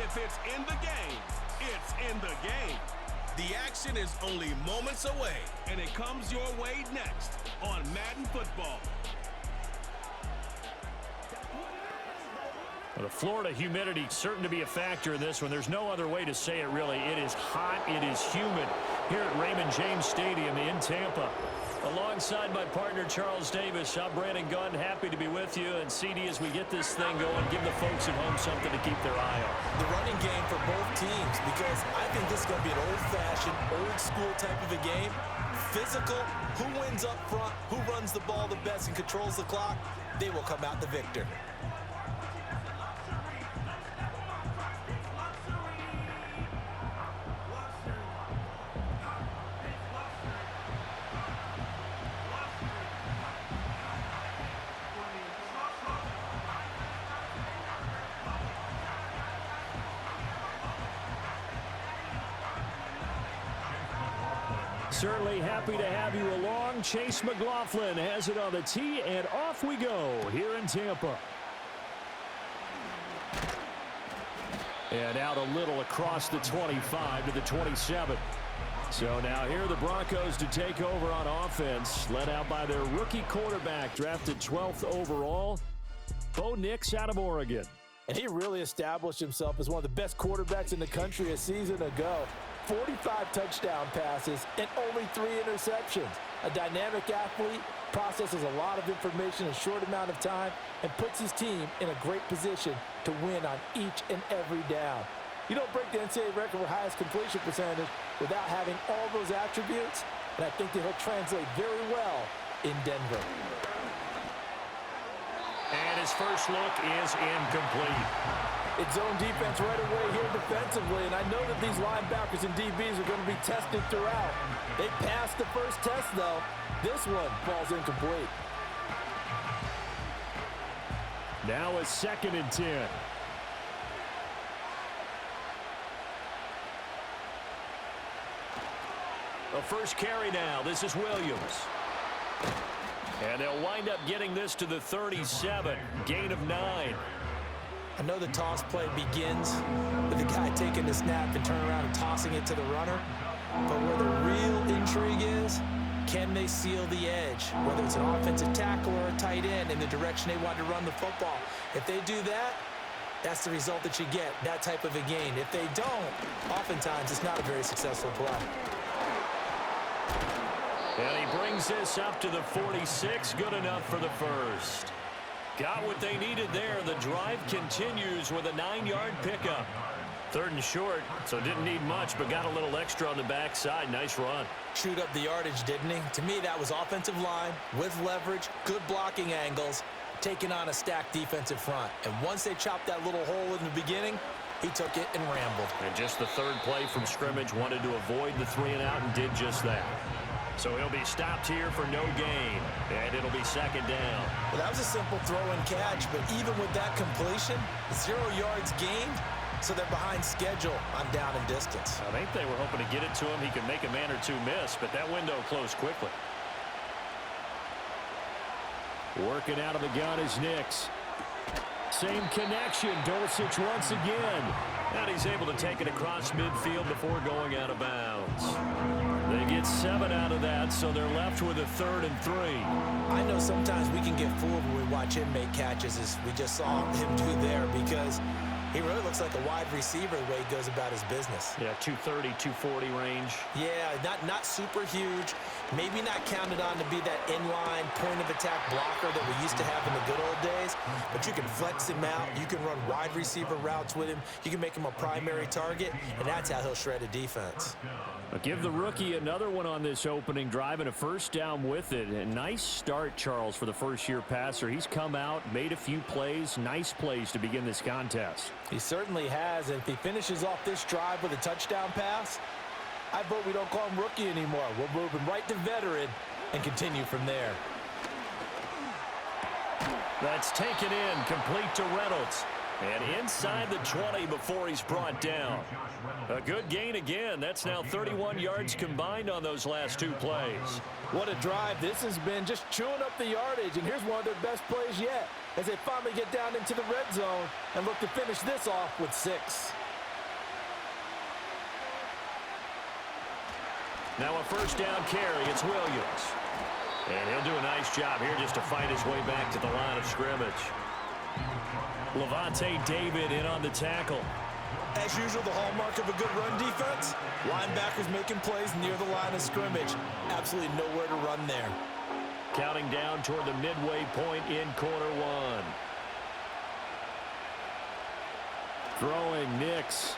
If it's in the game, it's in the game. The action is only moments away. And it comes your way next on Madden Football. Well, the Florida humidity certain to be a factor in this one. There's no other way to say it, really. It is hot. It is humid here at Raymond James Stadium in Tampa. Alongside my partner, Charles Davis, I'm Brandon Gunn. Happy to be with you. And, CD, as we get this thing going, give the folks at home something to keep their eye on. The running game for both teams, because I think this is going to be an old-fashioned, old-school type of a game. Physical, who wins up front, who runs the ball the best and controls the clock, they will come out the victor. Certainly happy to have you along. Chase McLaughlin has it on the tee, and off we go here in Tampa. And out a little across the 25 to the 27. So now here are the Broncos to take over on offense, led out by their rookie quarterback, drafted 12th overall, Bo Nix out of Oregon. And he really established himself as one of the best quarterbacks in the country a season ago. 45 touchdown passes and only 3 interceptions. A dynamic athlete, processes a lot of information in a short amount of time, and puts his team in a great position to win on each and every down. You don't break the NCAA record for highest completion percentage without having all those attributes, and I think that he'll translate very well in Denver. And his first look is incomplete. It's zone defense right away here defensively, and I know that these linebackers and DBs are going to be tested throughout. They passed the first test, though. This one falls incomplete. Now a 2nd and 10. A first carry now. This is Williams. And they'll wind up getting this to the 37. Gain of 9. I know the toss play begins with the guy taking the snap and turning around and tossing it to the runner. But where the real intrigue is, can they seal the edge? Whether it's an offensive tackle or a tight end in the direction they want to run the football. If they do that, that's the result that you get, that type of a gain. If they don't, oftentimes it's not a very successful play. And he brings this up to the 46. Good enough for the first. Got what they needed there. The drive continues with a 9-yard pickup. 3rd and short, so didn't need much, but got a little extra on the backside. Nice run. Chewed up the yardage, didn't he? To me, that was offensive line with leverage, good blocking angles, taking on a stacked defensive front. And once they chopped that little hole in the beginning, he took it and rambled. And just the 3rd play from scrimmage, wanted to avoid the 3 and out and did just that. So he'll be stopped here for no gain, and it'll be 2nd down. Well, that was a simple throw and catch, but even with that completion, 0 yards gained, so they're behind schedule on down and distance. I think they were hoping to get it to him. He could make a man or two miss, but that window closed quickly. Working out of the gun is Nix. Same connection, Dulcich once again. And he's able to take it across midfield before going out of bounds. They get 7 out of that, so they're left with a 3rd and 3. I know sometimes we can get fooled when we watch him make catches, as we just saw him do there, because he really looks like a wide receiver the way he goes about his business. Yeah, 230, 240 range. Yeah, not super huge. Maybe not counted on to be that inline point-of-attack blocker that we used to have in the good old days, but you can flex him out. You can run wide receiver routes with him. You can make him a primary target, and that's how he'll shred a defense. But give the rookie another one on this opening drive and a 1st down with it. A nice start, Charles, for the first-year passer. He's come out, made a few plays, nice plays to begin this contest. He certainly has, and if he finishes off this drive with a touchdown pass, I vote we don't call him rookie anymore. We'll move him right to veteran and continue from there. That's taken in, complete to Reynolds. And inside the 20 before he's brought down. A good gain again. That's now 31 yards combined on those last 2 plays. What a drive this has been, just chewing up the yardage. And here's one of their best plays yet, as they finally get down into the red zone and look to finish this off with 6. Now a first down carry. It's Williams. And he'll do a nice job here just to fight his way back to the line of scrimmage. Levante David in on the tackle. As usual, the hallmark of a good run defense, linebackers making plays near the line of scrimmage. Absolutely nowhere to run there. Counting down toward the midway point in quarter one. Throwing Nix.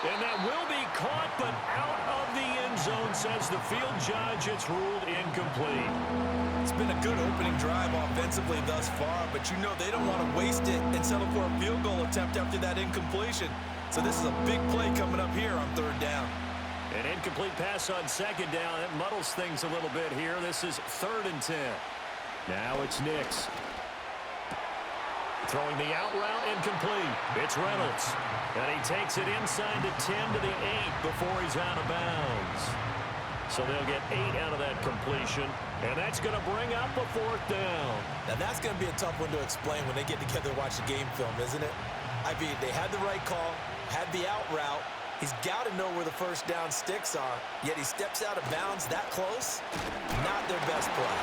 And that will be caught, but out of the end zone, says the field judge. It's ruled incomplete. It's been a good opening drive offensively thus far, but you know they don't want to waste it and settle for a field goal attempt after that incompletion. So this is a big play coming up here on third down. An incomplete pass on second down. It muddles things a little bit here. This is 3rd and 10. Now it's Nix. Throwing the out route, incomplete. It's Reynolds. And he takes it inside the 10 to the 8 before he's out of bounds. So they'll get 8 out of that completion. And that's going to bring up a 4th down. Now that's going to be a tough one to explain when they get together and watch the game film, isn't it? I mean, they had the right call, had the out route. He's got to know where the first down sticks are, yet he steps out of bounds that close. Not their best play.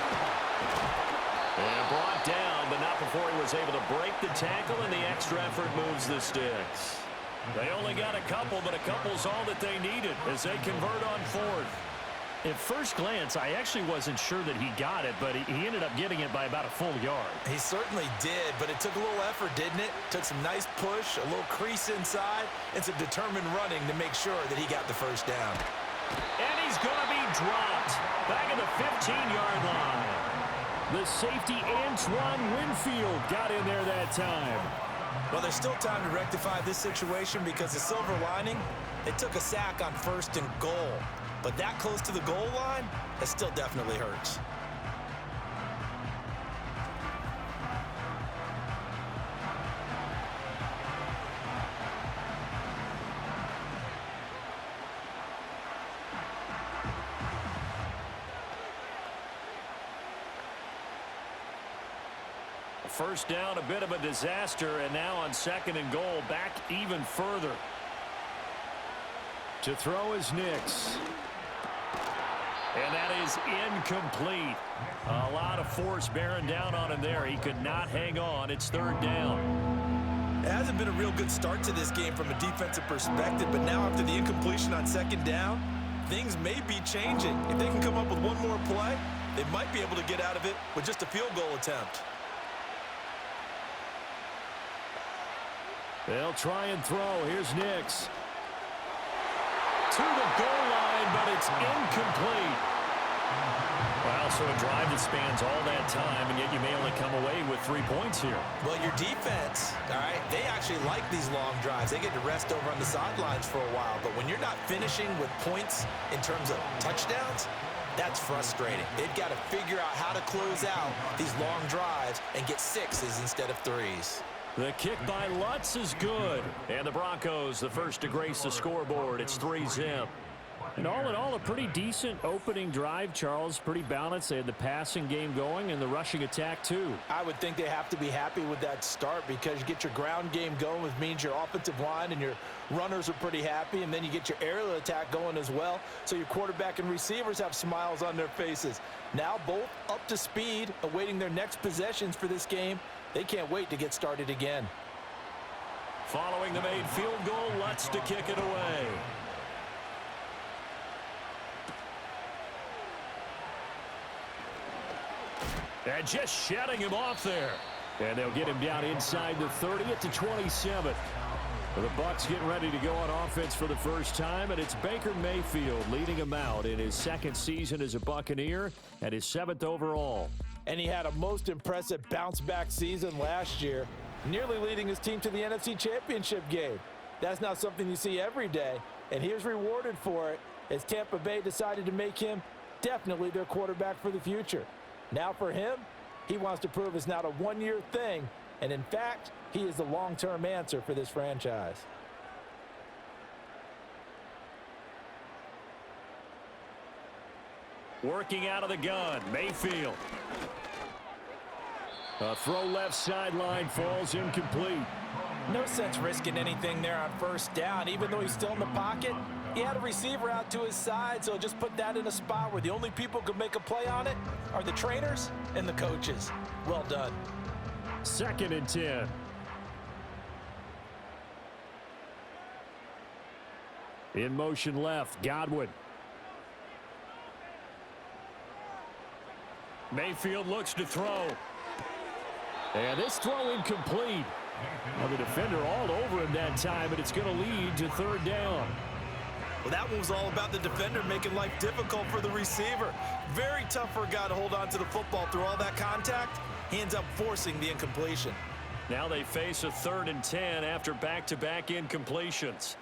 And brought down, but not before he was able to break the tackle, and the extra effort moves the sticks. They only got a couple, but a couple's all that they needed as they convert on 4th. At first glance, I actually wasn't sure that he got it, but he ended up getting it by about a full yard. He certainly did, but it took a little effort, didn't it? Took some nice push, a little crease inside, and some determined running to make sure that he got the first down. And he's going to be dropped back at the 15-yard line. The safety, Antoine Winfield, got in there that time. Well, there's still time to rectify this situation because the silver lining, they took a sack on 1st and goal. But that close to the goal line, that still definitely hurts. First down, a bit of a disaster, and now on 2nd and goal, back even further. To throw is Nix. And that is incomplete. A lot of force bearing down on him there. He could not hang on. It's 3rd down. It hasn't been a real good start to this game from a defensive perspective, but now after the incompletion on 2nd down, things may be changing. If they can come up with one more play, they might be able to get out of it with just a field goal attempt. They'll try and throw. Here's Nix. To the goal line, but it's incomplete. Well, so a drive that spans all that time, and yet you may only come away with 3 points here. Well, your defense, all right, they actually like these long drives. They get to rest over on the sidelines for a while. But when you're not finishing with points in terms of touchdowns, that's frustrating. They've got to figure out how to close out these long drives and get 6s instead of 3s. The kick by Lutz is good. And the Broncos, the first to grace the scoreboard. It's 3-zip. And all in all, a pretty decent opening drive, Charles. Pretty balanced. They had the passing game going and the rushing attack, too. I would think they have to be happy with that start because you get your ground game going, which means your offensive line and your runners are pretty happy, and then you get your aerial attack going as well, so your quarterback and receivers have smiles on their faces. Now both up to speed, awaiting their next possessions for this game. They can't wait to get started again. Following the made field goal, Lutz to kick it away. And just shutting him off there. And they'll get him down inside the 30 at the 27. The Bucs getting ready to go on offense for the first time, and it's Baker Mayfield leading him out in his 2nd season as a Buccaneer and his 7th overall. And he had a most impressive bounce-back season last year, nearly leading his team to the NFC Championship game. That's not something you see every day, and he was rewarded for it as Tampa Bay decided to make him definitely their quarterback for the future. Now for him, he wants to prove it's not a one-year thing, and in fact, he is the long-term answer for this franchise. Working out of the gun, Mayfield. A throw left sideline, falls incomplete. No sense risking anything there on first down. Even though he's still in the pocket, He had a receiver out to his side, so just put that in a spot where the only people who can make a play on it are the trainers and the coaches. Well done. 2nd and 10. In motion left, Godwin. Mayfield looks to throw. And this throw incomplete. Well, the defender all over him that time, but it's going to lead to 3rd down. Well, that one was all about the defender making life difficult for the receiver. Very tough for a guy to hold on to the football through all that contact. He ends up forcing the incompletion. Now they face a 3rd and 10 after back-to-back incompletions.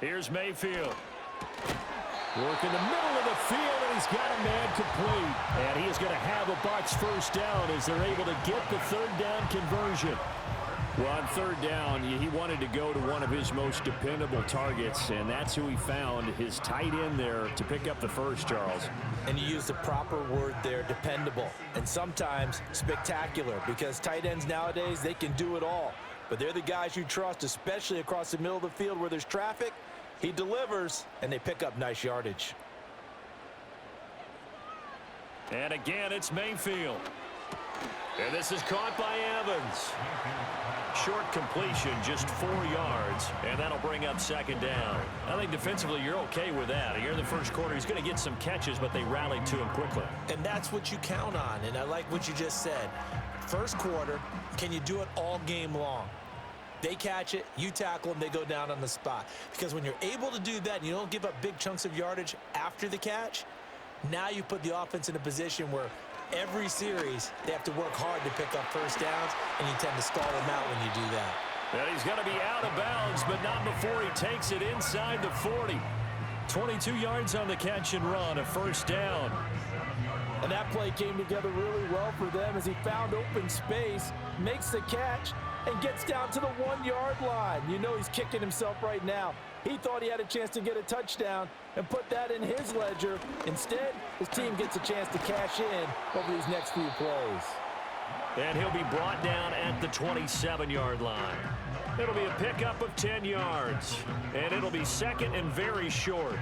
Here's Mayfield. Work in the middle of the field, and he's got a man complete. And he is going to have a Bucs 1st down as they're able to get the 3rd down conversion. Well, on 3rd down, he wanted to go to one of his most dependable targets, and that's who he found, his tight end there, to pick up the first, Charles. And you used the proper word there, dependable, and sometimes spectacular, because tight ends nowadays, they can do it all. But they're the guys you trust, especially across the middle of the field where there's traffic. He delivers, and they pick up nice yardage. And again, it's Mayfield. And this is caught by Evans. Short completion, just 4 yards, and that'll bring up 2nd down. I think defensively you're okay with that. Here in the 1st quarter, he's going to get some catches, but they rallied to him quickly. And that's what you count on, and I like what you just said. 1st quarter, can you do it all game long? They catch it, you tackle them, they go down on the spot. Because when you're able to do that and you don't give up big chunks of yardage after the catch, now you put the offense in a position where every series they have to work hard to pick up 1st downs, and you tend to stall them out when you do that. And he's going to be out of bounds, but not before he takes it inside the 40. 22 yards on the catch and run, a 1st down. And that play came together really well for them as he found open space, makes the catch, and gets down to the 1-yard line. You know he's kicking himself right now. He thought he had a chance to get a touchdown and put that in his ledger. Instead, his team gets a chance to cash in over these next few plays. And he'll be brought down at the 27-yard line. It'll be a pickup of 10 yards. And it'll be 2nd and very short.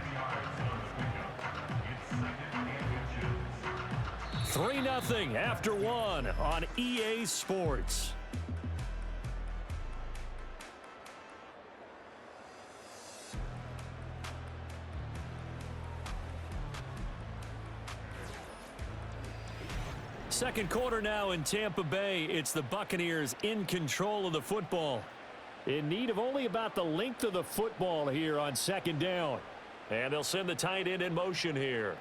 3-0 after 1 on EA Sports. Second quarter now in Tampa Bay. It's the Buccaneers in control of the football. In need of only about the length of the football here on 2nd down. And they'll send the tight end in motion here.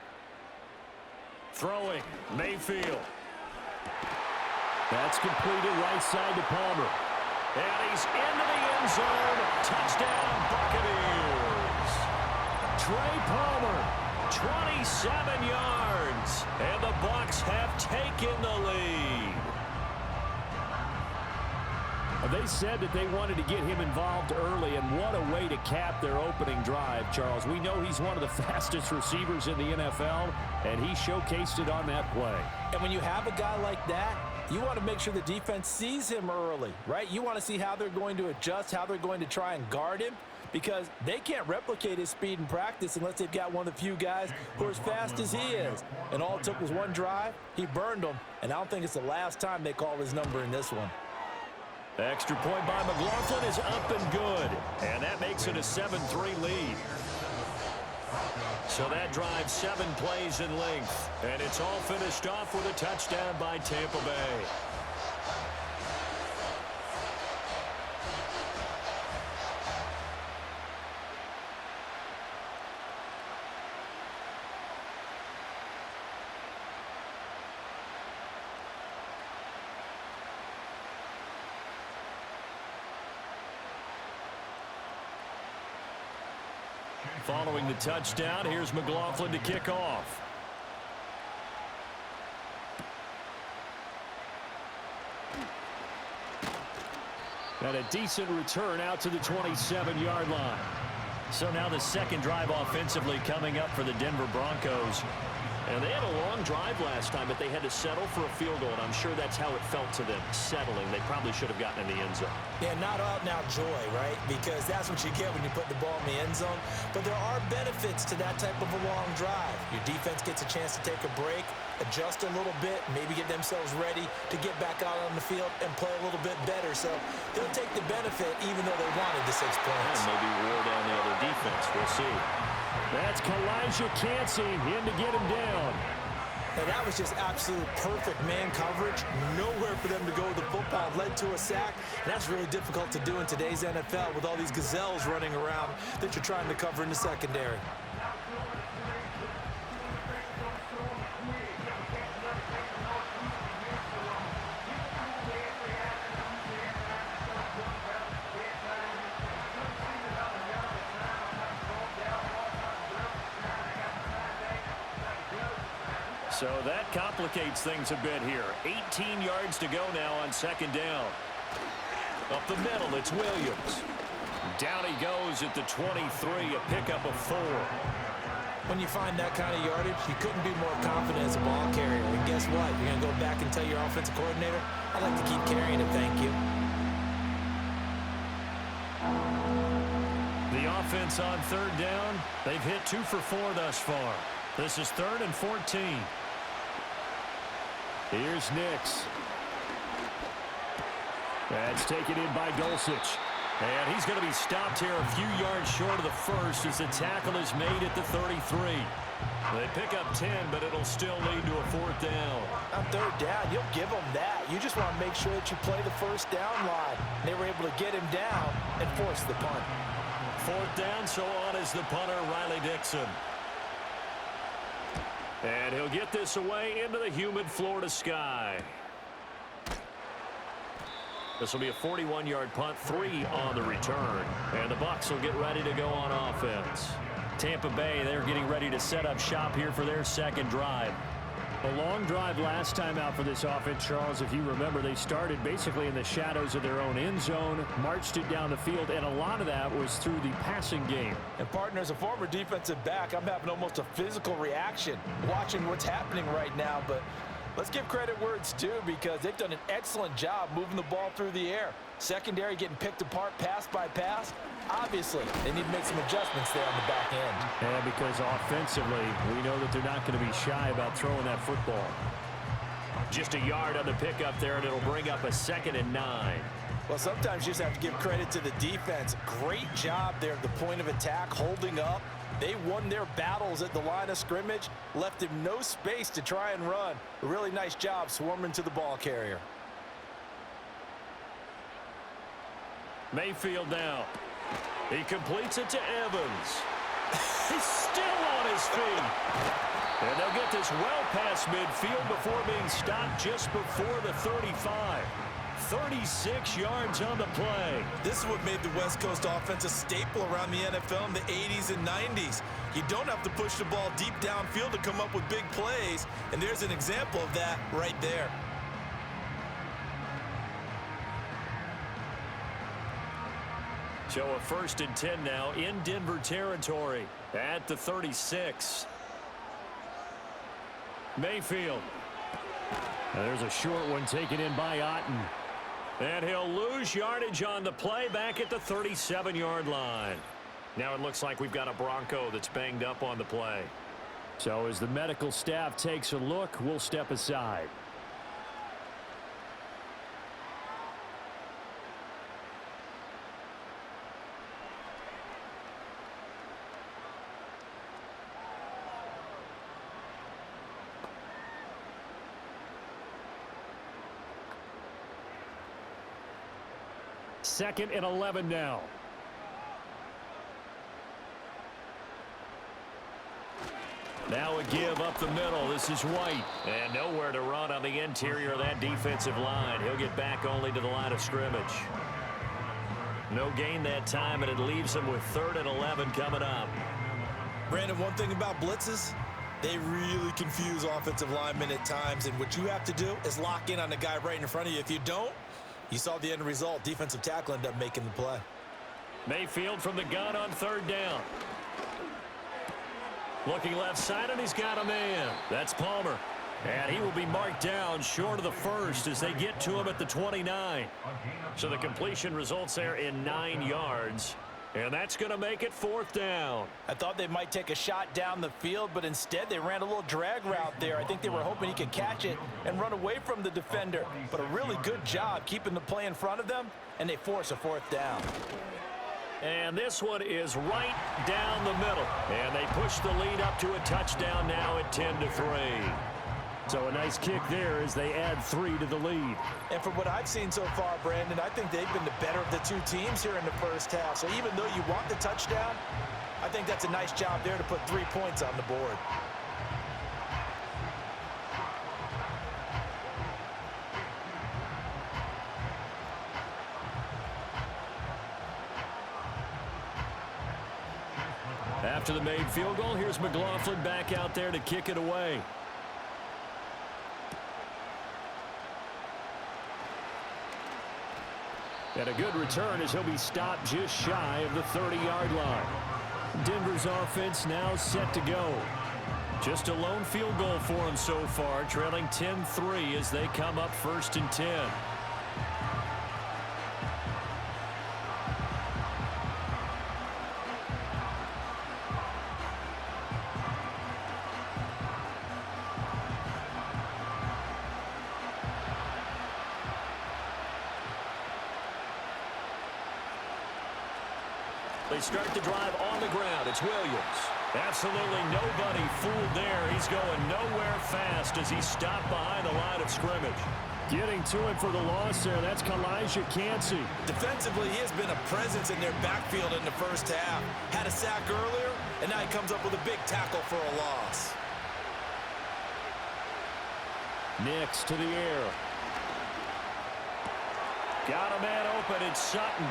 Throwing, Mayfield. That's completed right side to Palmer. And he's into the end zone. Touchdown, Buccaneers. Trey Palmer. 27 yards, and the Bucs have taken the lead. They said that they wanted to get him involved early, and what a way to cap their opening drive, Charles. We know he's one of the fastest receivers in the NFL, and he showcased it on that play. And when you have a guy like that, you want to make sure the defense sees him early, right? You want to see how they're going to adjust, how they're going to try and guard him, because they can't replicate his speed in practice unless they've got one of the few guys who are as fast as he is. And all it took was one drive. He burned them, and I don't think it's the last time they call his number in this one. Extra point by McLaughlin is up and good, and that makes it a 7-3 lead. So that drive 7 plays in length, and it's all finished off with a touchdown by Tampa Bay. Following the touchdown, here's McLaughlin to kick off. And a decent return out to the 27-yard line. So now the second drive offensively coming up for the Denver Broncos. And they had a long drive last time, but they had to settle for a field goal, and I'm sure that's how it felt to them, settling. They probably should have gotten in the end zone. Yeah, not out-and-out joy, right? Because that's what you get when you put the ball in the end zone. But there are benefits to that type of a long drive. Your defense gets a chance to take a break, adjust a little bit, maybe get themselves ready to get back out on the field and play a little bit better. So they'll take the benefit even though they wanted the 6 points. And maybe wore down the other defense. We'll see. That's Kalijah Cansey in to get him down. And that was just absolute perfect man coverage. Nowhere for them to go with the football. Led to a sack. And that's really difficult to do in today's NFL with all these gazelles running around that you're trying to cover in the secondary. So that complicates things a bit here. 18 yards to go now on second down. Up the middle, it's Williams. Down he goes at the 23, a pickup of 4. When you find that kind of yardage, you couldn't be more confident as a ball carrier. And guess what? You're going to go back and tell your offensive coordinator, I'd like to keep carrying it, thank you. The offense on third down, they've hit 2 for 4 thus far. This is 3rd and 14. Here's Nix. That's taken in by Dulcich. And he's going to be stopped here a few yards short of the first as the tackle is made at the 33. They pick up 10, but it'll still lead to a 4th down. On third down, you'll give them that. You just want to make sure that you play the first down line. They were able to get him down and force the punt. 4th down, so on is the punter, Riley Dixon. And he'll get this away into the humid Florida sky. This will be a 41-yard punt, 3 on the return. And the Bucs will get ready to go on offense. Tampa Bay, they're getting ready to set up shop here for their second drive. A long drive last time out for this offense, Charles. If you remember, they started basically in the shadows of their own end zone, marched it down the field, and a lot of that was through the passing game. And partner, as a former defensive back, I'm having almost a physical reaction watching what's happening right now. But let's give credit where it's due because they've done an excellent job moving the ball through the air. Secondary getting picked apart pass by pass. Obviously, they need to make some adjustments there on the back end. And because offensively, we know that they're not going to be shy about throwing that football. Just a yard on the pickup there, and it'll bring up a 2nd and 9. Well, sometimes you just have to give credit to the defense. Great job there at the point of attack, holding up. They won their battles at the line of scrimmage, left him no space to try and run. A really nice job swarming to the ball carrier. Mayfield now. He completes it to Evans. He's still on his feet. And they'll get this well past midfield before being stopped just before the 35. 36 yards on the play. This is what made the West Coast offense a staple around the NFL in the 80s and 90s. You don't have to push the ball deep downfield to come up with big plays, and there's an example of that right there. So a 1st and 10 now in Denver territory at the 36. Mayfield. Now there's a short one taken in by Otten. And he'll lose yardage on the play back at the 37-yard line. Now it looks like we've got a Bronco that's banged up on the play. So as the medical staff takes a look, we'll step aside. Second and 11 now. Now a give up the middle. This is White. And nowhere to run on the interior of that defensive line. He'll get back only to the line of scrimmage. No gain that time, and it leaves him with 3rd and 11 coming up. Brandon, one thing about blitzes, they really confuse offensive linemen at times, and what you have to do is lock in on the guy right in front of you. If you don't, you saw the end result. Defensive tackle ended up making the play. Mayfield from the gun on 3rd down. Looking left side, and he's got a man. That's Palmer. And he will be marked down short of the first as they get to him at the 29. So the completion results there in 9 yards. And that's going to make it 4th down. I thought they might take a shot down the field, but instead they ran a little drag route there. I think they were hoping he could catch it and run away from the defender. But a really good job keeping the play in front of them, and they force a 4th down. And this one is right down the middle. And they push the lead up to a touchdown now at 10-3. So a nice kick there as they add 3 to the lead. And from what I've seen so far, Brandon, I think they've been the better of the two teams here in the first half. So even though you want the touchdown, I think that's a nice job there to put 3 points on the board. After the made field goal, here's McLaughlin back out there to kick it away. And a good return as he'll be stopped just shy of the 30-yard line. Denver's offense now set to go. Just a lone field goal for him so far, trailing 10-3 as they come up 1st and 10. They start the drive on the ground. It's Williams. Absolutely nobody fooled there. He's going nowhere fast as he's stopped behind the line of scrimmage. Getting to him for the loss there. That's Kalijah Cansey. Defensively, he has been a presence in their backfield in the first half. Had a sack earlier, and now he comes up with a big tackle for a loss. Nix to the air. Got a man open. It's Sutton.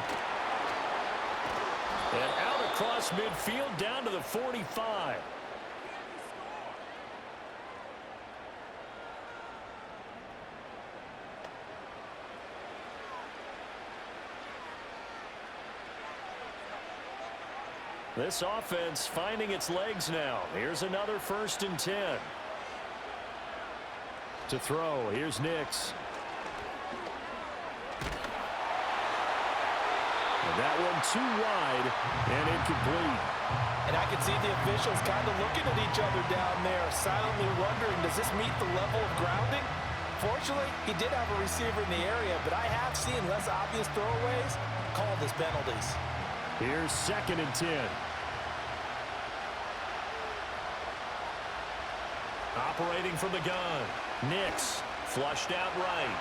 And out across midfield down to the 45. This offense finding its legs now. Here's another 1st and 10. To throw, here's Nix. That one too wide and incomplete. And I can see the officials kind of looking at each other down there, silently wondering, does this meet the level of grounding? Fortunately, he did have a receiver in the area, but I have seen less obvious throwaways called as penalties. Here's 2nd and 10. Operating from the gun. Nix flushed out right.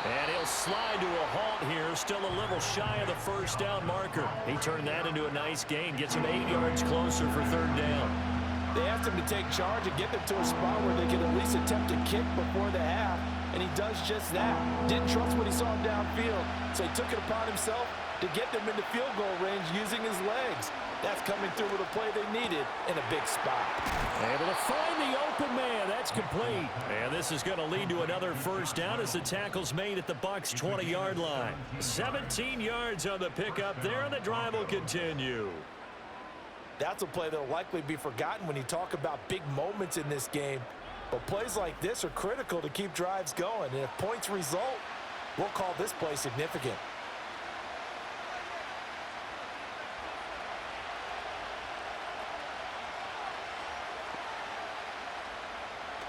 And he'll slide to a halt here, still a little shy of the 1st down marker. He turned that into a nice gain, gets him 8 yards closer for 3rd down. They asked him to take charge and get them to a spot where they could at least attempt a kick before the half, and he does just that. Didn't trust what he saw downfield, so he took it upon himself to get them into field goal range using his legs. That's coming through with a play they needed in a big spot. Able to find the open man. That's complete. And this is going to lead to another 1st down as the tackle's made at the Bucs' 20-yard line. 17 yards on the pickup there, and the drive will continue. That's a play that will likely be forgotten when you talk about big moments in this game. But plays like this are critical to keep drives going. And if points result, we'll call this play significant.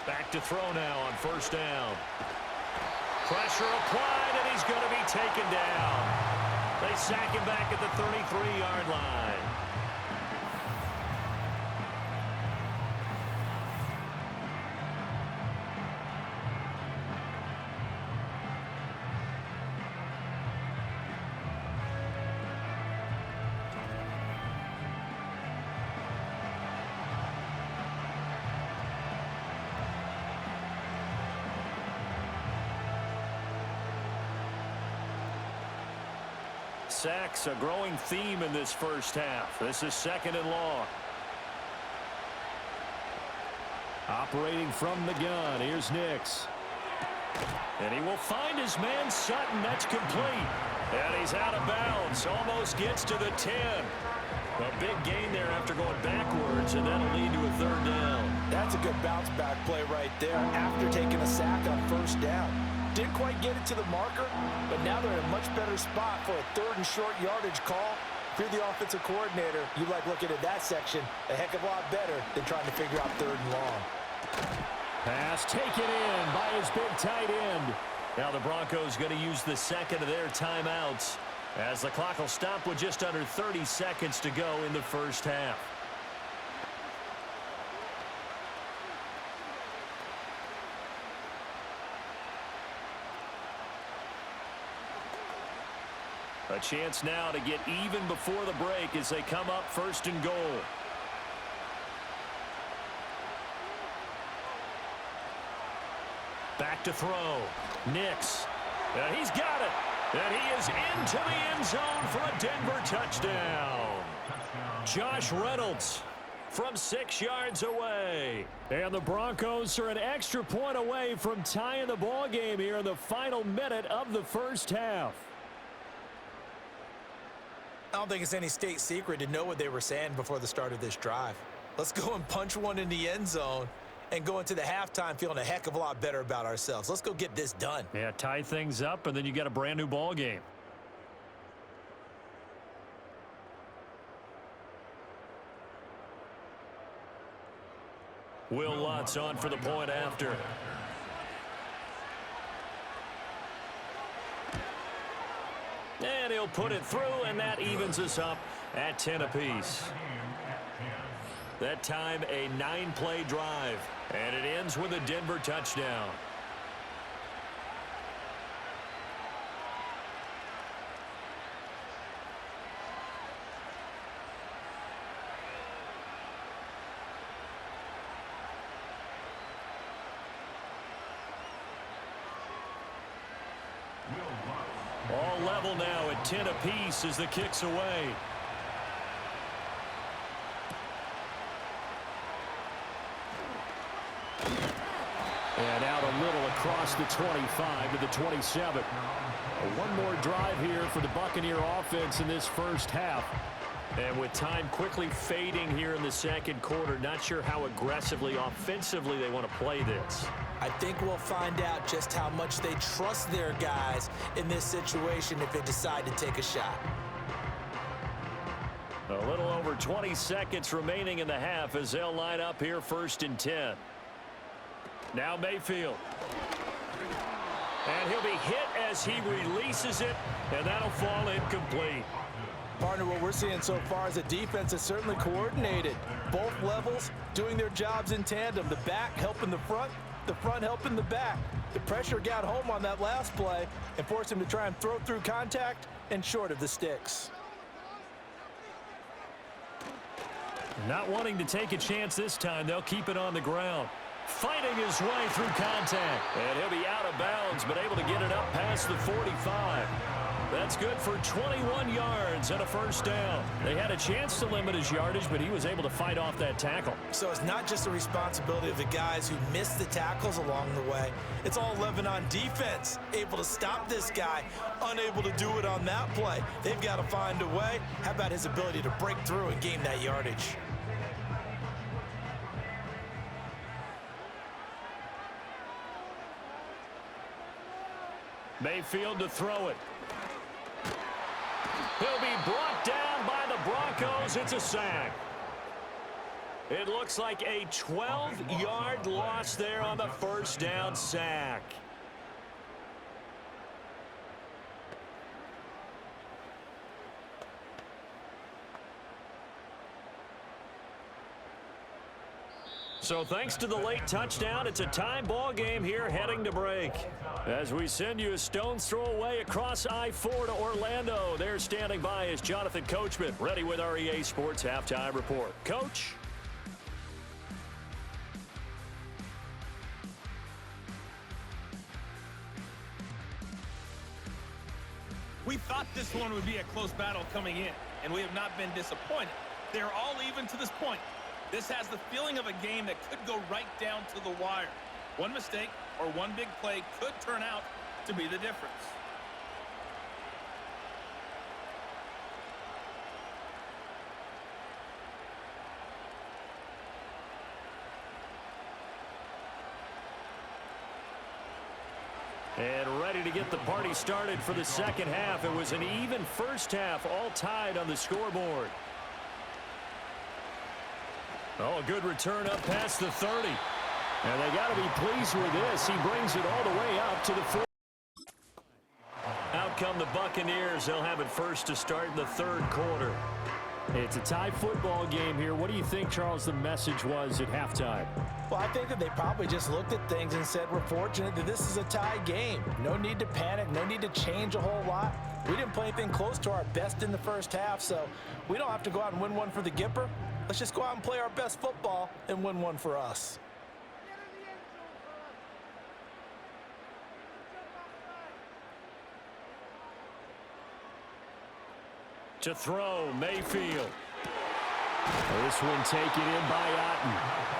Back to throw now on 1st down. Pressure applied, and he's going to be taken down. They sack him back at the 33-yard line. Sacks, a growing theme in this first half. This is 2nd and long. Operating from the gun, here's Nix. And he will find his man Sutton. That's complete. And he's out of bounds. Almost gets to the 10. A big gain there after going backwards, and that'll lead to a third down. That's a good bounce back play right there after taking a sack on first down. Didn't quite get it to the marker, but now they're in a much better spot for a third and short yardage call. If you're the offensive coordinator, you like looking at that section a heck of a lot better than trying to figure out third and long. Pass taken in by his big tight end. Now the Broncos going to use the second of their timeouts as the clock will stop with just under 30 seconds to go in the first half. A chance now to get even before the break as they come up first and goal. Back to throw. Nix. And he's got it. And he is into the end zone for a Denver touchdown. Josh Reynolds from 6 yards away. And the Broncos are an extra point away from tying the ball game here in the final minute of the first half. I don't think it's any state secret to know what they were saying before the start of this drive. Let's go and punch one in the end zone and go into the halftime feeling a heck of a lot better about ourselves. Let's go get this done. Yeah, tie things up, and then you got a brand new ball game. Will Lutz on for the point after. And he'll put it through, and that evens us up at 10 apiece. That time, a 9-play drive, and it ends with a Denver touchdown. All level now at 10 apiece as the kick's away. And out a little across the 25 to the 27. One more drive here for the Buccaneer offense in this first half. And with time quickly fading here in the second quarter, not sure how aggressively, offensively they want to play this. I think we'll find out just how much they trust their guys in this situation if they decide to take a shot. A little over 20 seconds remaining in the half as they'll line up here first and 10. Now Mayfield. And he'll be hit as he releases it, and that'll fall incomplete. Partner, what we're seeing so far is a defense that's certainly coordinated. Both levels doing their jobs in tandem. The back helping the front helping the back. The pressure got home on that last play and forced him to try and throw through contact and short of the sticks. Not wanting to take a chance this time, they'll keep it on the ground. Fighting his way through contact. And he'll be out of bounds, but able to get it up past the 45. That's good for 21 yards and a first down. They had a chance to limit his yardage, but he was able to fight off that tackle. So it's not just the responsibility of the guys who missed the tackles along the way. It's all 11 on defense, able to stop this guy, unable to do it on that play. They've got to find a way. How about his ability to break through and gain that yardage? Mayfield to throw it. He'll be brought down by the Broncos. It's a sack. It looks like a 12-yard loss there on the first down sack. So thanks to the late touchdown, it's a tie ball game here heading to break. As we send you a stone's throw away across I-4 to Orlando. There standing by is Jonathan Coachman, ready with our EA Sports Halftime Report. Coach? We thought this one would be a close battle coming in, and we have not been disappointed. They're all even to this point. This has the feeling of a game that could go right down to the wire. One mistake, or one big play could turn out to be the difference. And ready to get the party started for the second half. It was an even first half, all tied on the scoreboard. Oh, a good return up past the 30. And they got to be pleased with this. He brings it all the way up to the 40. Out come the Buccaneers. They'll have it first to start in the third quarter. It's a tie football game here. What do you think, Charles, the message was at halftime? Well, I think that they probably just looked at things and said, we're fortunate that this is a tie game. No need to panic, no need to change a whole lot. We didn't play anything close to our best in the first half, so we don't have to go out and win one for the Gipper. Let's just go out and play our best football and win one for us. To throw, Mayfield. This one taken in by Otten.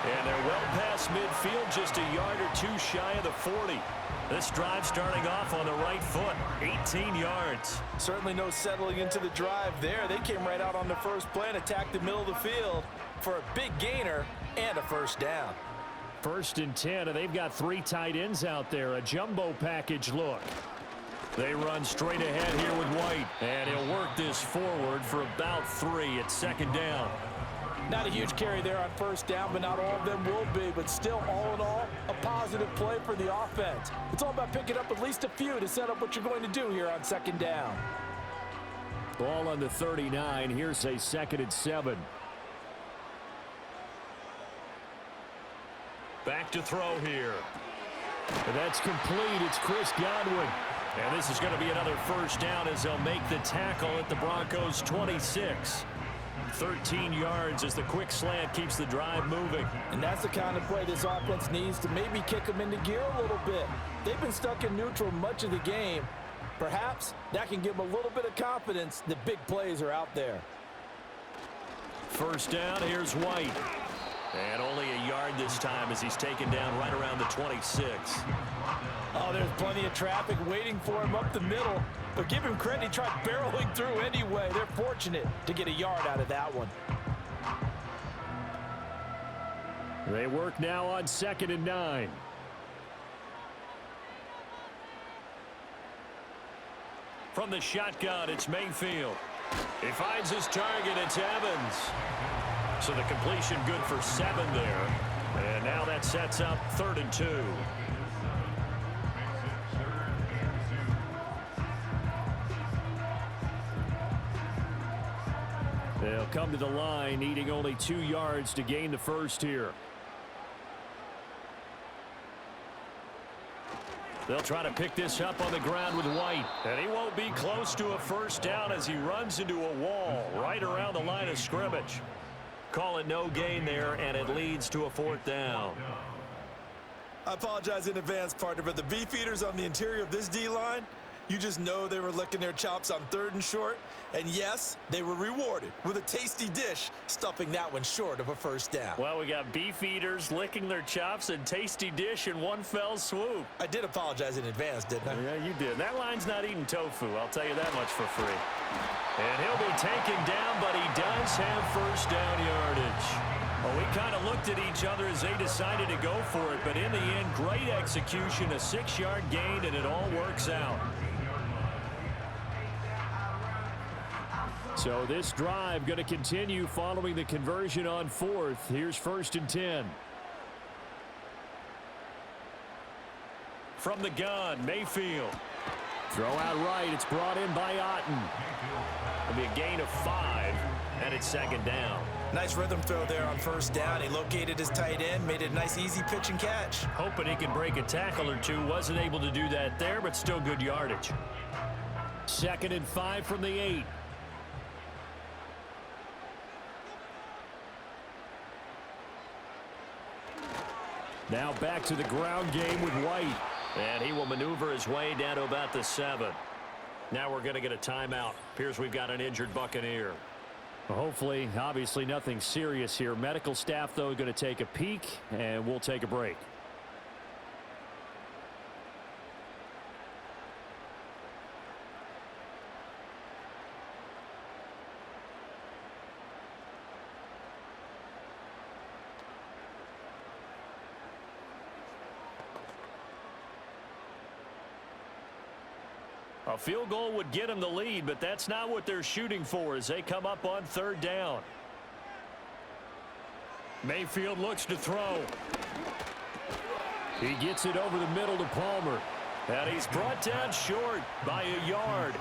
And they're well past midfield, just a yard or two shy of the 40. This drive starting off on the right foot, 18 yards. Certainly no settling into the drive there. They came right out on the first play and attacked the middle of the field for a big gainer and a first down. 1st and 10, and they've got 3 tight ends out there. A jumbo package look. They run straight ahead here with White, and he'll work this forward for about 3 at second down. Not a huge carry there on first down, but not all of them will be. But still, all in all, a positive play for the offense. It's all about picking up at least a few to set up what you're going to do here on second down. Ball on the 39. Here's a 2nd and 7. Back to throw here. And that's complete. It's Chris Godwin. And this is going to be another first down as they'll make the tackle at the Broncos' 26. 13 yards as the quick slant keeps the drive moving. And that's the kind of play this offense needs to maybe kick them into gear a little bit. They've been stuck in neutral much of the game. Perhaps that can give them a little bit of confidence that big plays are out there. First down, here's White. And only a yard this time as he's taken down right around the 26. Oh, there's plenty of traffic waiting for him up the middle. But give him credit, he tried barreling through anyway. They're fortunate to get a yard out of that one. They work now on 2nd and 9. From the shotgun, it's Mayfield. He finds his target, it's Evans. So the completion good for 7 there. And now that sets up 3rd and 2. They'll come to the line, needing only 2 yards to gain the first here. They'll try to pick this up on the ground with White. And he won't be close to a first down as he runs into a wall right around the line of scrimmage. Call it no gain there, and it leads to a 4th down. I apologize in advance, partner, but the beef eaters on the interior of this D-line, you just know they were licking their chops on 3rd and short. And yes, they were rewarded with a tasty dish, stuffing that one short of a first down. Well, we got beef eaters licking their chops and tasty dish in one fell swoop. I did apologize in advance, didn't I? Yeah, you did. That line's not eating tofu, I'll tell you that much for free. And he'll be taken down, but he does have first down yardage. Well, we kind of looked at each other as they decided to go for it, but in the end, great execution, a 6-yard gain, and it all works out. So this drive going to continue following the conversion on 4th. Here's 1st and 10. From the gun, Mayfield. Throw out right. It's brought in by Otten. It'll be a gain of 5, and it's 2nd down. Nice rhythm throw there on first down. He located his tight end, made it a nice easy pitch and catch. Hoping he can break a tackle or two. Wasn't able to do that there, but still good yardage. 2nd and 5 from the 8. Now back to the ground game with White. And he will maneuver his way down to about the 7. Now we're going to get a timeout. Appears we've got an injured Buccaneer. Well, hopefully, obviously nothing serious here. Medical staff, though, going to take a peek, and we'll take a break. A field goal would get them the lead, but that's not what they're shooting for as they come up on third down. Mayfield looks to throw. He gets it over the middle to Palmer. And he's brought down short by a yard.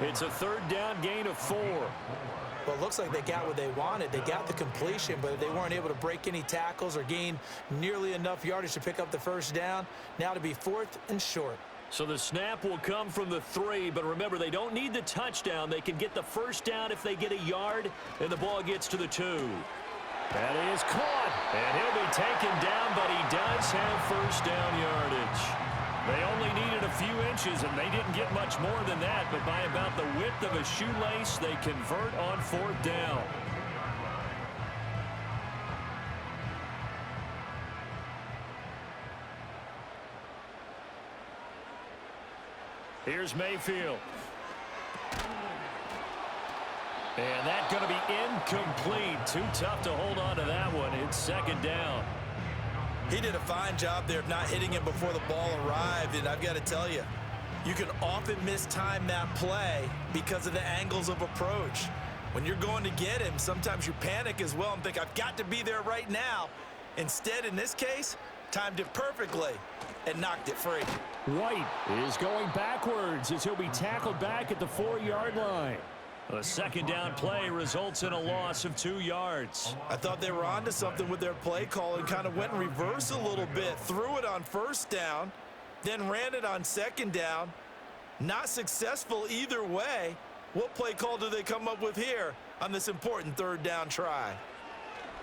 It's a third down gain of 4. Well, it looks like they got what they wanted. They got the completion, but they weren't able to break any tackles or gain nearly enough yardage to pick up the first down. Now to be 4th and short. So the snap will come from the 3, but remember, they don't need the touchdown. They can get the first down if they get a yard, and the ball gets to the 2. That is caught, and he'll be taken down, but he does have first down yardage. They only needed a few inches, and they didn't get much more than that, but by about the width of a shoelace, they convert on 4th down. Here's Mayfield. And that's going to be incomplete. Too tough to hold on to that one. It's second down. He did a fine job there of not hitting him before the ball arrived, and I've got to tell you, you can often mistime that play because of the angles of approach. When you're going to get him, sometimes you panic as well and think, I've got to be there right now. Instead, in this case, timed it perfectly and knocked it free. White is going backwards as he'll be tackled back at the 4-yard line. A second down play results in a loss of 2 yards. I thought they were onto something with their play call and kind of went in reverse a little bit. Threw it on first down, then ran it on second down. Not successful either way. What play call do they come up with here on this important third down try?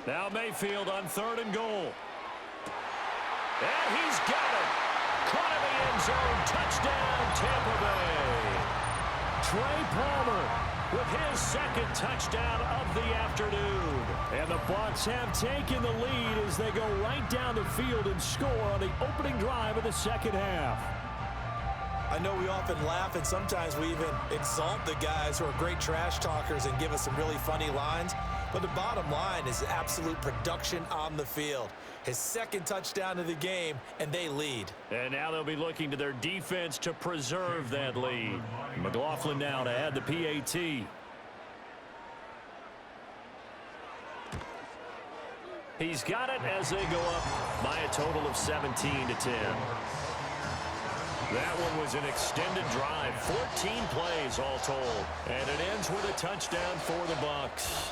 Now Mayfield on 3rd and goal. And he's got it. Caught in the end zone. Touchdown, Tampa Bay. Trey Palmer with his second touchdown of the afternoon. And the Bucs have taken the lead as they go right down the field and score on the opening drive of the second half. I know we often laugh, and sometimes we even exalt the guys who are great trash talkers and give us some really funny lines. But the bottom line is absolute production on the field. His second touchdown of the game, and they lead. And now they'll be looking to their defense to preserve that lead. McLaughlin now to add the PAT. He's got it as they go up by a total of 17-10. That one was an extended drive, 14 plays all told. And it ends with a touchdown for the Bucs.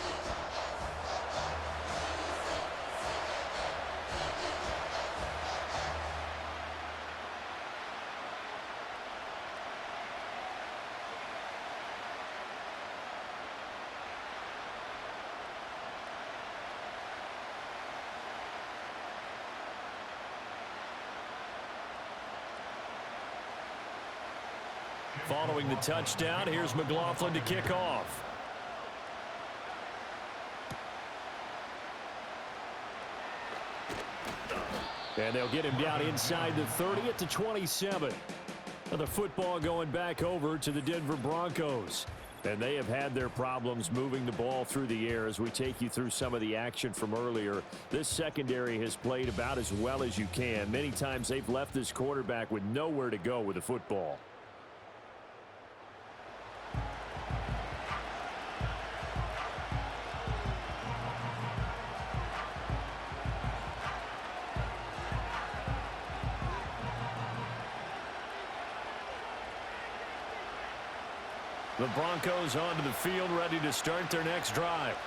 Following the touchdown, here's McLaughlin to kick off. And they'll get him down inside the 30 at the 27. And the football going back over to the Denver Broncos. And they have had their problems moving the ball through the air as we take you through some of the action from earlier. This secondary has played about as well as you can. Many times they've left this quarterback with nowhere to go with the football. The Broncos onto the field, ready to start their next drive.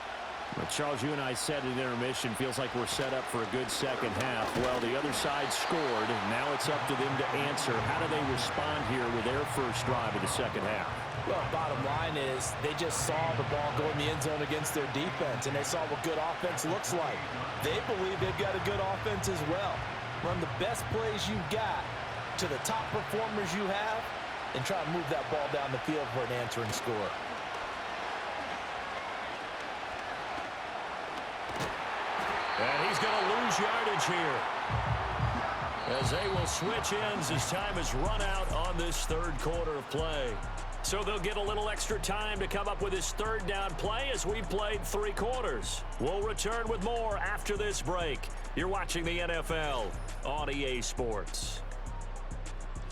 Well, Charles, you and I said at intermission, feels like we're set up for a good second half. Well, the other side scored, and now it's up to them to answer. How do they respond here with their first drive of the second half? Well, bottom line is they just saw the ball go in the end zone against their defense, and they saw what good offense looks like. They believe they've got a good offense as well. Run the best plays you've got to the top performers you have, and try to move that ball down the field for an answering score. And he's going to lose yardage here, as they will switch ends as time is run out on this third quarter of play. So they'll get a little extra time to come up with his third down play as we've played 3 quarters. We'll return with more after this break. You're watching the NFL on EA Sports.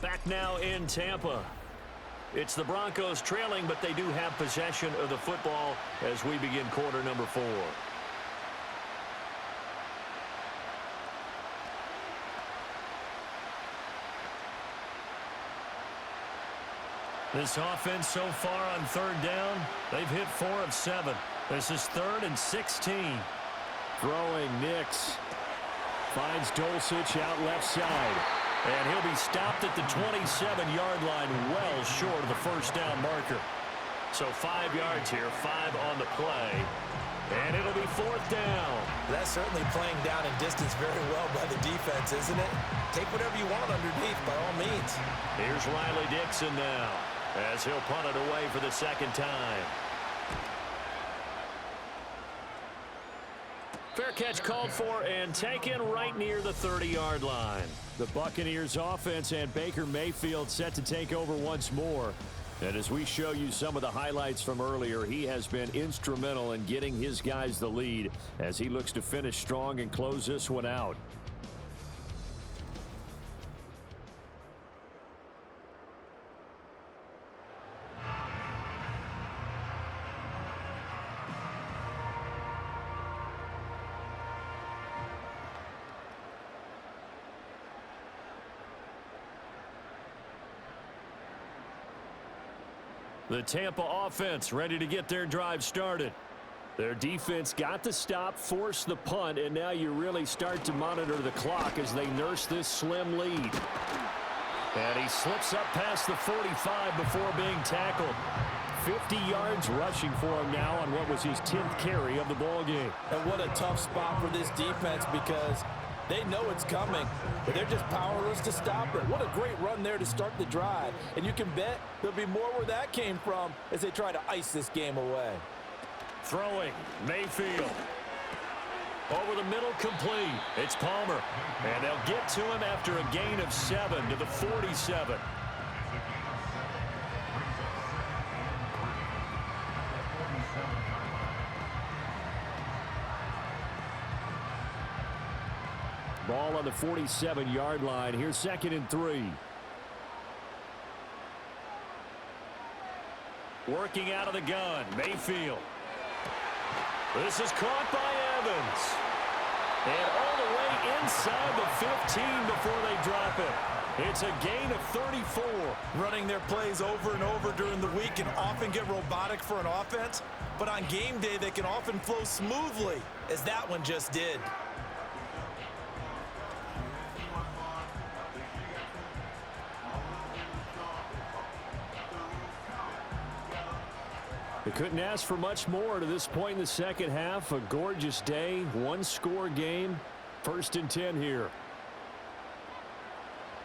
Back now in Tampa. It's the Broncos trailing, but they do have possession of the football as we begin quarter number 4. This offense so far on third down, they've hit 4 of 7. This is 3rd and 16. Throwing Nix. Finds Dulcich out left side. And he'll be stopped at the 27-yard line, well short of the first down marker. So 5 yards here, 5 on the play. And it'll be 4th down. That's certainly playing down in distance very well by the defense, isn't it? Take whatever you want underneath, by all means. Here's Riley Dixon now, as he'll punt it away for the second time. Fair catch called for and taken right near the 30-yard line. The Buccaneers offense and Baker Mayfield set to take over once more. And as we show you some of the highlights from earlier, he has been instrumental in getting his guys the lead as he looks to finish strong and close this one out. The Tampa offense ready to get their drive started. Their defense got the stop, forced the punt, and now you really start to monitor the clock as they nurse this slim lead. And he slips up past the 45 before being tackled. 50 yards rushing for him now on what was his 10th carry of the ball game. And what a tough spot for this defense because they know it's coming, but they're just powerless to stop it. What a great run there to start the drive. And you can bet there'll be more where that came from as they try to ice this game away. Throwing, Mayfield. Over the middle, complete. It's Palmer. And they'll get to him after a gain of 7 to the 47. Ball on the 47-yard line. Here's 2nd and 3. Working out of the gun, Mayfield. This is caught by Evans. And all the way inside the 15 before they drop it. It's a gain of 34. Running their plays over and over during the week can often get robotic for an offense, but on game day they can often flow smoothly, as that one just did. They couldn't ask for much more to this point in the second half. A gorgeous day, one-score game. 1st and 10 here.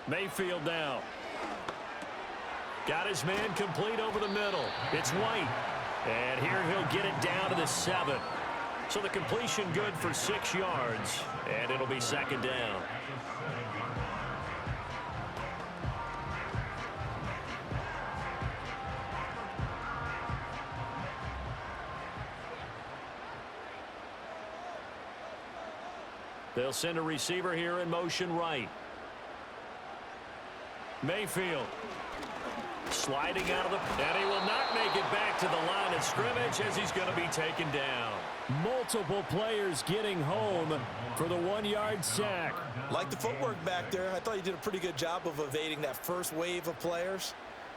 Mayfield now. Got his man complete over the middle. It's White. And here he'll get it down to the 7. So the completion good for 6 yards. And it'll be 2nd down. They'll send a receiver here in motion right. Mayfield sliding out of the... And he will not make it back to the line of scrimmage as he's going to be taken down. Multiple players getting home for the 1-yard sack. Like the footwork back there, I thought he did a pretty good job of evading that first wave of players.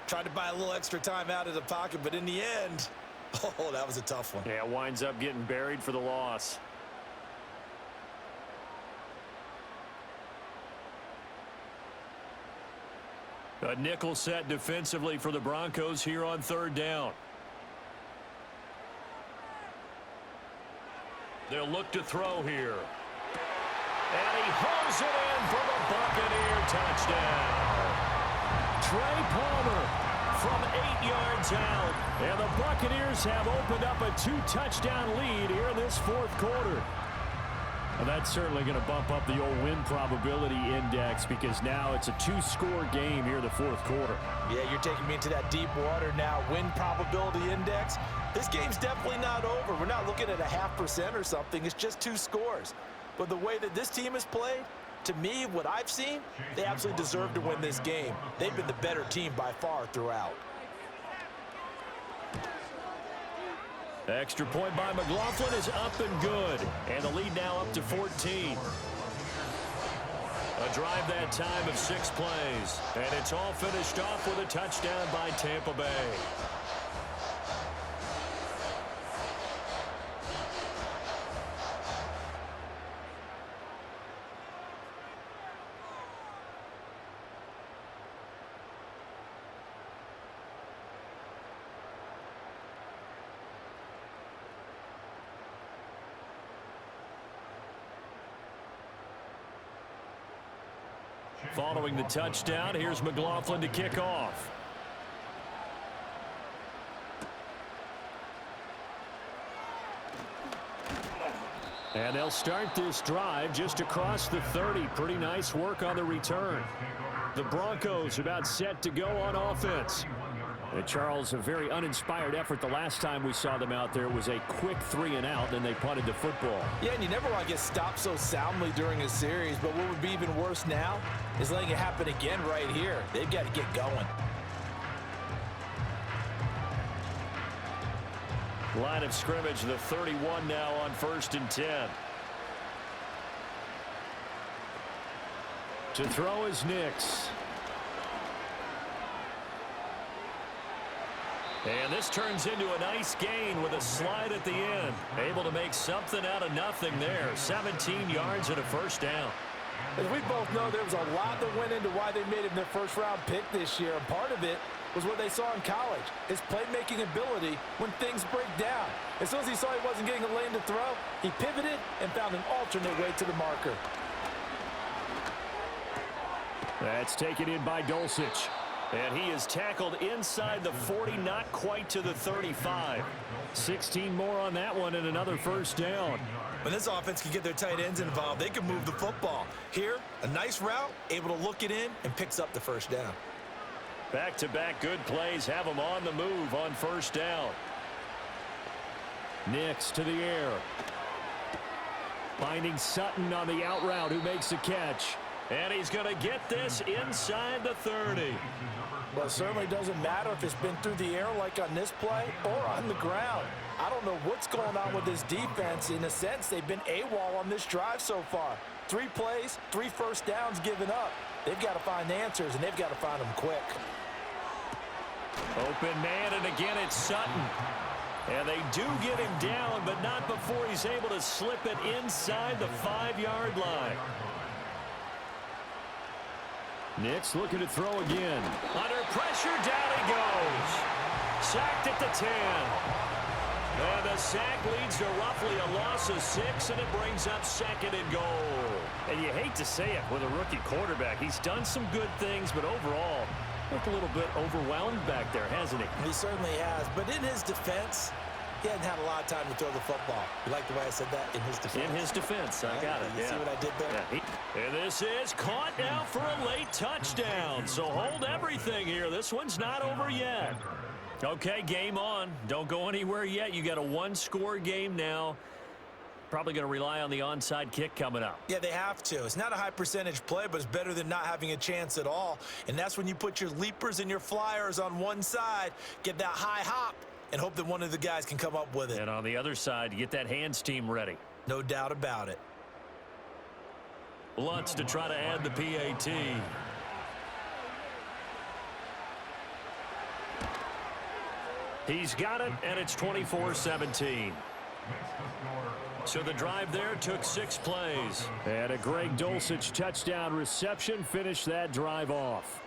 Tried to buy a little extra time out of the pocket, but in the end, oh, that was a tough one. Yeah, winds up getting buried for the loss. A nickel set defensively for the Broncos here on 3rd down. They'll look to throw here. And he hauls it in for the Buccaneer touchdown. Trey Palmer from 8 yards out. And the Buccaneers have opened up a 2-touchdown lead here in this 4th quarter. Well, that's certainly going to bump up the old win probability index because now it's a 2-score game here in the 4th quarter. Yeah, you're taking me into that deep water now. Win probability index. This game's definitely not over. We're not looking at a 0.5% or something. It's just 2 scores. But the way that this team has played, to me, what I've seen, they absolutely deserve to win this game. They've been the better team by far throughout. Extra point by McLaughlin is up and good. And the lead now up to 14. A drive that time of 6 plays. And it's all finished off with a touchdown by Tampa Bay. Following the touchdown, here's McLaughlin to kick off. And they'll start this drive just across the 30. Pretty nice work on the return. The Broncos about set to go on offense. And Charles, a very uninspired effort the last time we saw them out there. It was a quick 3-and-out, then they punted the football. Yeah, and you never want to get stopped so soundly during a series, but what would be even worse now is letting it happen again right here. They've got to get going. Line of scrimmage, the 31 now on 1st and 10. To throw is Nix. And this turns into a nice gain with a slide at the end. Able to make something out of nothing there. 17 yards and a first down. As we both know, there was a lot that went into why they made him their first-round pick this year. And part of it was what they saw in college, his playmaking ability when things break down. As soon as he saw he wasn't getting a lane to throw, he pivoted and found an alternate way to the marker. That's taken in by Dulcich. And he is tackled inside the 40, not quite to the 35. 16 more on that one and another first down. When this offense can get their tight ends involved, they can move the football. Here, a nice route, able to look it in and picks up the first down. Back-to-back good plays have them on the move on first down. Nix to the air. Finding Sutton on the out route, who makes the catch. And he's going to get this inside the 30. Well, it certainly doesn't matter if it's been through the air like on this play or on the ground. I don't know what's going on with this defense. In a sense, they've been AWOL on this drive so far. 3 plays, 3 first downs given up. They've got to find answers, and they've got to find them quick. Open man, and again it's Sutton. And they do get him down, but not before he's able to slip it inside the 5-yard line. Nix looking to throw again. Under pressure, down he goes. Sacked at the 10. And the sack leads to roughly a loss of 6, and it brings up 2nd and goal. And you hate to say it with a rookie quarterback. He's done some good things, but overall, looked a little bit overwhelmed back there, hasn't he? He certainly has. But in his defense, he hadn't had a lot of time to throw the football. You like the way I said that? In his defense. In his defense. I got it. You see what I did there? Yeah, and this is caught now for a late touchdown. So hold everything here. This one's not over yet. Okay, game on. Don't go anywhere yet. You got a 1-score game now. Probably going to rely on the onside kick coming up. Yeah, they have to. It's not a high percentage play, but it's better than not having a chance at all. And that's when you put your leapers and your flyers on one side, get that high hop, and hope that one of the guys can come up with it. And on the other side, you get that hands team ready. No doubt about it. Lutz to try to add the PAT. He's got it, and it's 24-17. So the drive there took 6 plays. And a Greg Dulcich touchdown reception finished that drive off.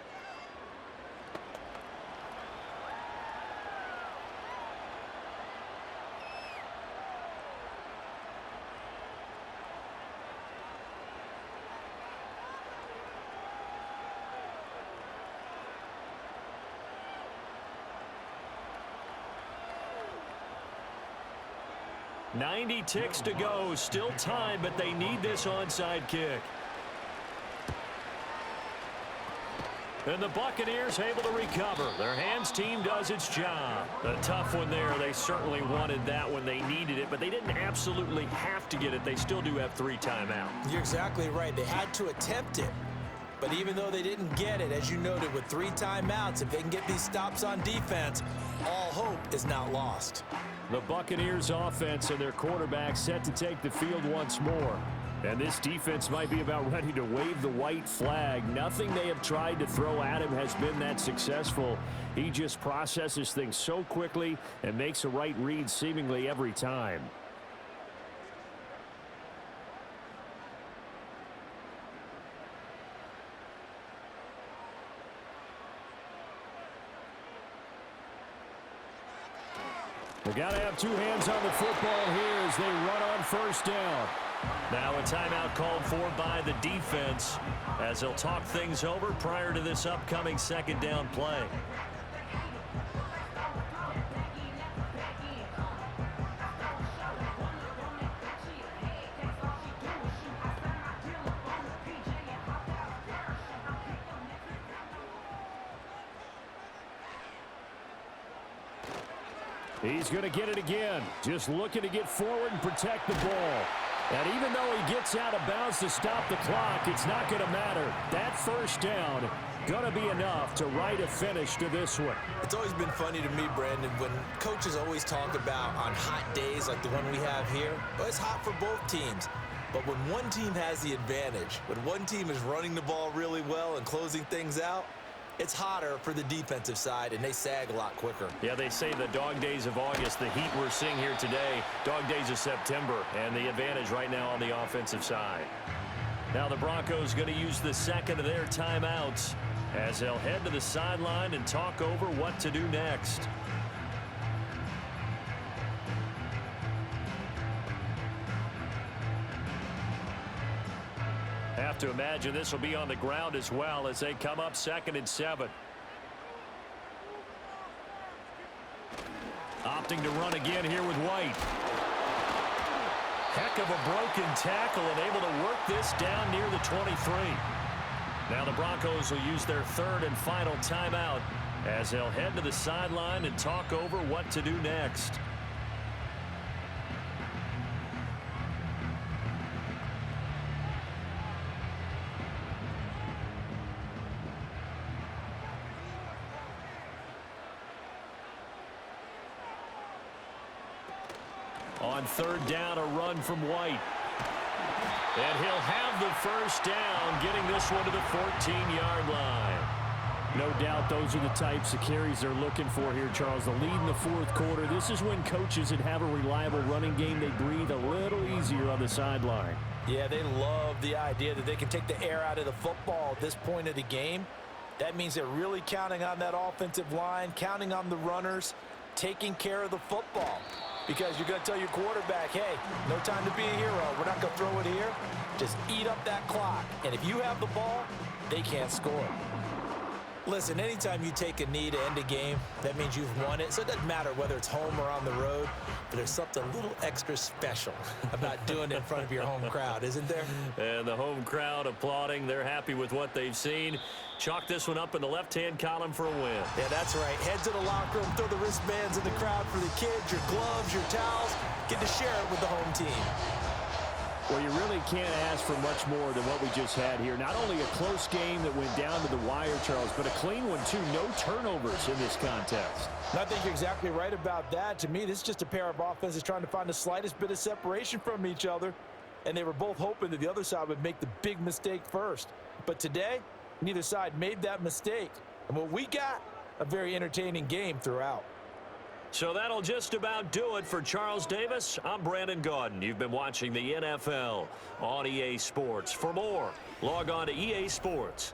.90 ticks to go. Still time, but they need this onside kick. And the Buccaneers able to recover. Their hands team does its job. A tough one there. They certainly wanted that when they needed it, but they didn't absolutely have to get it. They still do have 3 timeouts. You're exactly right. They had to attempt it. But even though they didn't get it, as you noted, with 3 timeouts, if they can get these stops on defense, all all hope is not lost. The Buccaneers offense and their quarterback set to take the field once more. And this defense might be about ready to wave the white flag. Nothing they have tried to throw at him has been that successful. He just processes things so quickly and makes a right read seemingly every time. They got to have two hands on the football here as they run on first down. Now a timeout called for by the defense as they'll talk things over prior to this upcoming second down play. He's going to get it again. Just looking to get forward and protect the ball. And even though he gets out of bounds to stop the clock, it's not going to matter. That first down going to be enough to write a finish to this one. It's always been funny to me, Brandon, when coaches always talk about on hot days like the one we have here. Well, it's hot for both teams. But when one team has the advantage, when one team is running the ball really well and closing things out, it's hotter for the defensive side, and they sag a lot quicker. Yeah, they say the dog days of August, the heat we're seeing here today, dog days of September, and the advantage right now on the offensive side. Now the Broncos going to use the second of their timeouts as they'll head to the sideline and talk over what to do next. Have to imagine this will be on the ground as well as they come up 2nd and 7. Opting to run again here with White. Heck of a broken tackle and able to work this down near the 23. Now the Broncos will use their third and final timeout as they'll head to the sideline and talk over what to do next. On third down, a run from White. And he'll have the first down, getting this one to the 14-yard line. No doubt those are the types of carries they're looking for here, Charles. The lead in the fourth quarter. This is when coaches that have a reliable running game, they breathe a little easier on the sideline. Yeah, they love the idea that they can take the air out of the football at this point of the game. That means they're really counting on that offensive line, counting on the runners, taking care of the football. Because you're going to tell your quarterback, hey, no time to be a hero. We're not going to throw it here. Just eat up that clock. And if you have the ball, they can't score. Listen, anytime you take a knee to end a game, that means you've won it. So it doesn't matter whether it's home or on the road, but there's something a little extra special about doing it in front of your home crowd, isn't there? And the home crowd applauding. They're happy with what they've seen. Chalk this one up in the left-hand column for a win. Yeah, that's right. Head to the locker room, throw the wristbands in the crowd for the kids, your gloves, your towels. Get to share it with the home team. Well, you really can't ask for much more than what we just had here. Not only a close game that went down to the wire, Charles, but a clean one, too. No turnovers in this contest. And I think you're exactly right about that. To me, this is just a pair of offenses trying to find the slightest bit of separation from each other. And they were both hoping that the other side would make the big mistake first. But today, neither side made that mistake. And what we got, a very entertaining game throughout. So that'll just about do it for Charles Davis. I'm Brandon Gaudin. You've been watching the NFL on EA Sports. For more, log on to EA Sports.